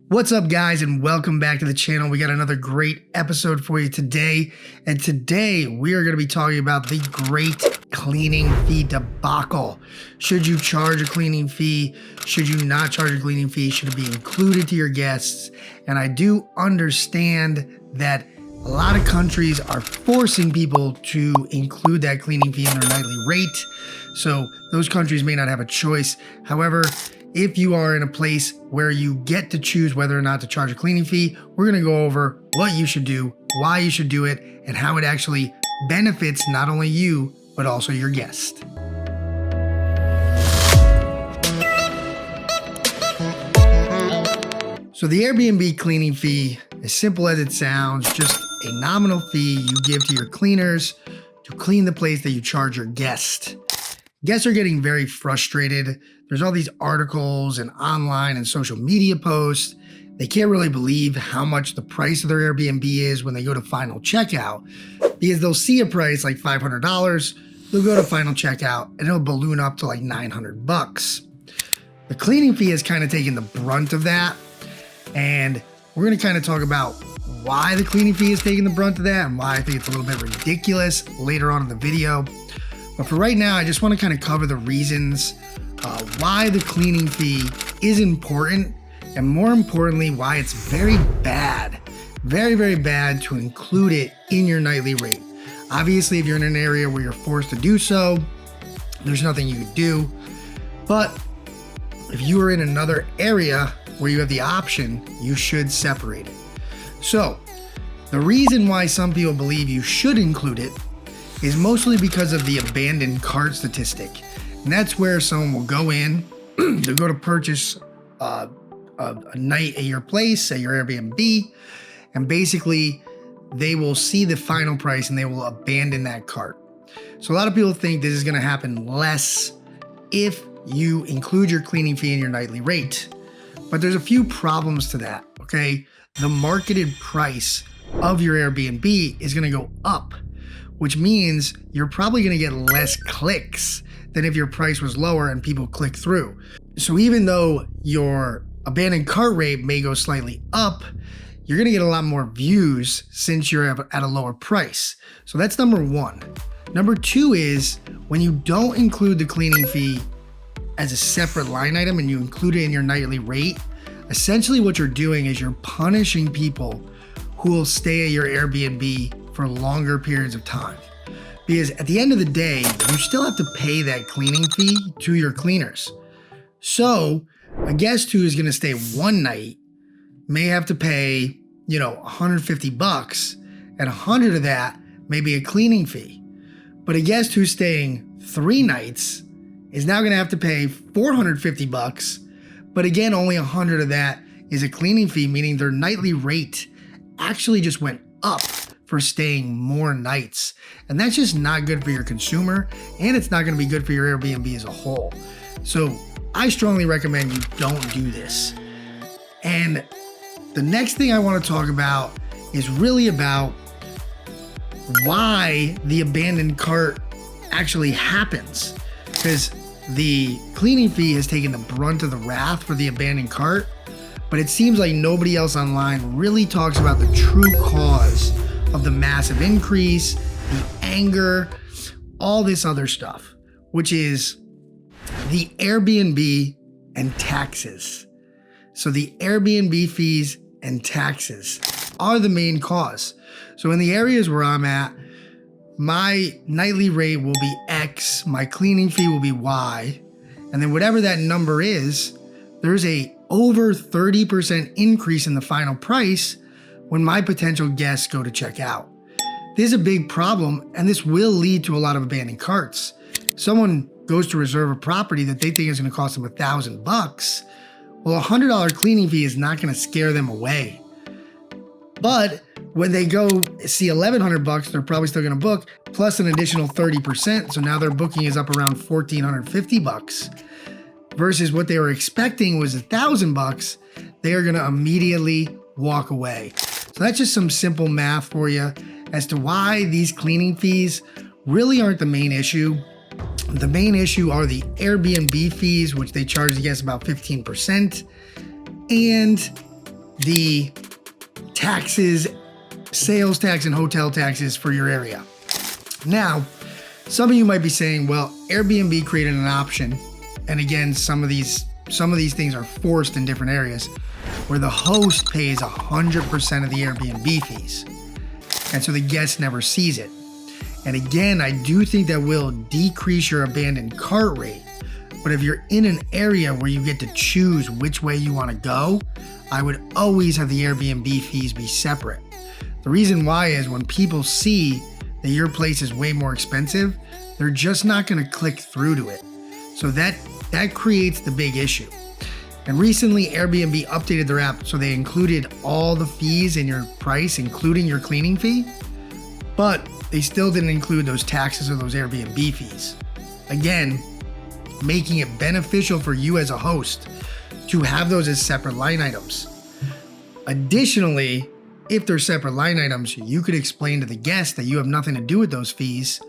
What's up, guys, and welcome back to the channel. We got another great episode for you today. And today we are going to be talking about the great cleaning fee debacle. Should you charge a cleaning fee? Should you not charge a cleaning fee? Should it be included to your guests? And I do understand that a lot of countries are forcing people to include that cleaning fee in their nightly rate. So those countries may not have a choice. However, if you are in a place where you get to choose whether or not to charge a cleaning fee, we're going to go over what you should do, why you should do it, and how it actually benefits not only you, but also your guest. So the Airbnb cleaning fee, as simple as it sounds, just a nominal fee you give to your cleaners to clean the place that you charge your guest. Guests are getting very frustrated. There's all these articles and online and social media posts. They can't really believe how much the price of their Airbnb is when they go to final checkout, because they'll see a price like $500, they'll go to final checkout and it'll balloon up to like $900. The cleaning fee has kind of taken the brunt of that, and we're going to kind of talk about why the cleaning fee is taking the brunt of that and why I think it's a little bit ridiculous later on in the video. But for right now, I just want to kind of cover the reasons why the cleaning fee is important, and more importantly, why it's very bad, very, very bad to include it in your nightly rate. Obviously, if you're in an area where you're forced to do so, there's nothing you can do. But if you are in another area where you have the option, you should separate it. So the reason why some people believe you should include it is mostly because of the abandoned cart statistic. And that's where someone will go in, they'll go to purchase a night at your place, at your Airbnb, and basically they will see the final price and they will abandon that cart. So a lot of people think this is going to happen less if you include your cleaning fee in your nightly rate. But there's a few problems to that, okay? The marketed price of your Airbnb is going to go up, which means you're probably going to get less clicks than if your price was lower and people click through. So even though your abandoned cart rate may go slightly up, you're going to get a lot more views since you're at a lower price. So that's number one. Number two is when you don't include the cleaning fee as a separate line item and you include it in your nightly rate, essentially what you're doing is you're punishing people who will stay at your Airbnb for longer periods of time. Because at the end of the day, you still have to pay that cleaning fee to your cleaners. So a guest who is going to stay one night may have to pay, $150, and 100 of that may be a cleaning fee. But a guest who's staying 3 nights is now going to have to pay $450. But again, only 100 of that is a cleaning fee, meaning their nightly rate actually just went up for staying more nights. And that's just not good for your consumer, and it's not going to be good for your Airbnb as a whole. So I strongly recommend you don't do this. And the next thing I want to talk about is really about why the abandoned cart actually happens. Because the cleaning fee has taken the brunt of the wrath for the abandoned cart, but it seems like nobody else online really talks about the true cause of the massive increase, the anger, all this other stuff, which is the Airbnb and taxes. So the Airbnb fees and taxes are the main cause. So in the areas where I'm at, my nightly rate will be X, my cleaning fee will be Y, and then whatever that number is, there's a over 30% increase in the final price when my potential guests go to check out. This is a big problem, and this will lead to a lot of abandoned carts. Someone goes to reserve a property that they think is going to cost them $1,000. Well, $100 cleaning fee is not going to scare them away. But when they go see $1,100, they're probably still going to book, plus an additional 30%. So now their booking is up around $1,450. Versus what they were expecting was $1,000. They are going to immediately walk away. So that's just some simple math for you as to why these cleaning fees really aren't the main issue. The main issue are the Airbnb fees, which they charge the guests about 15%, and the taxes, sales tax and hotel taxes for your area. Now, some of you might be saying, well, Airbnb created an option. And again, some of these things are forced in different areas where the host pays 100% of the Airbnb fees. And so the guest never sees it. And again, I do think that will decrease your abandoned cart rate. But if you're in an area where you get to choose which way you want to go, I would always have the Airbnb fees be separate. The reason why is when people see that your place is way more expensive, they're just not going to click through to it. So that creates the big issue. And recently Airbnb updated their app so they included all the fees in your price, including your cleaning fee, but they still didn't include those taxes or those Airbnb fees. Again, making it beneficial for you as a host to have those as separate line items. Additionally, if they're separate line items, you could explain to the guest that you have nothing to do with those fees.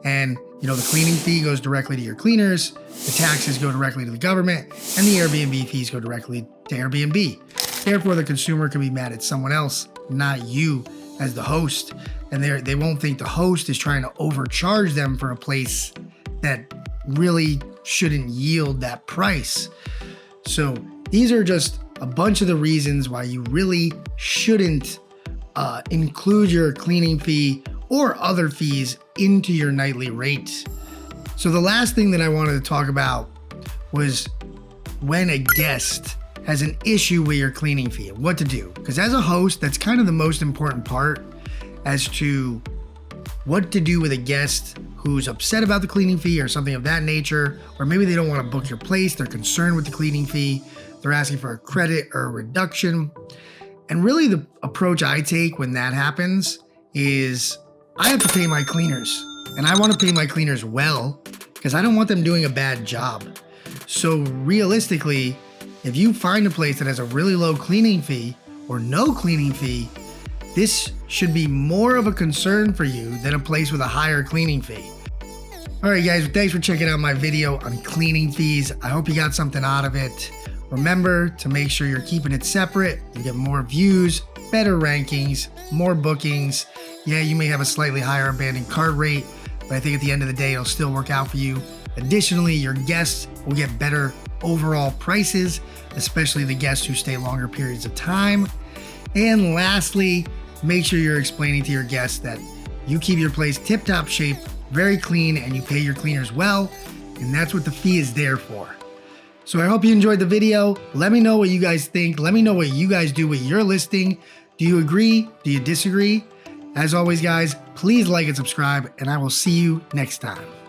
And the cleaning fee goes directly to your cleaners, the taxes go directly to the government, and the Airbnb fees go directly to Airbnb. Therefore, the consumer can be mad at someone else, not you as the host. And they won't think the host is trying to overcharge them for a place that really shouldn't yield that price. So these are just a bunch of the reasons why you really shouldn't include your cleaning fee or other fees into your nightly rate. So the last thing that I wanted to talk about was when a guest has an issue with your cleaning fee and what to do. Because as a host, that's kind of the most important part as to what to do with a guest who's upset about the cleaning fee or something of that nature, or maybe they don't want to book your place, they're concerned with the cleaning fee, they're asking for a credit or a reduction. And really the approach I take when that happens is I have to pay my cleaners, and I want to pay my cleaners well because I don't want them doing a bad job. So realistically, if you find a place that has a really low cleaning fee or no cleaning fee, this should be more of a concern for you than a place with a higher cleaning fee. All right, guys, thanks for checking out my video on cleaning fees. I hope you got something out of it. Remember to make sure you're keeping it separate. You get more views, better rankings, more bookings. Yeah, you may have a slightly higher abandoned cart rate, but I think at the end of the day, it'll still work out for you. Additionally, your guests will get better overall prices, especially the guests who stay longer periods of time. And lastly, make sure you're explaining to your guests that you keep your place tip-top shape, very clean, and you pay your cleaners well, and that's what the fee is there for. So I hope you enjoyed the video. Let me know what you guys think. Let me know what you guys do with your listing. Do you agree? Do you disagree? As always, guys, please like and subscribe, and I will see you next time.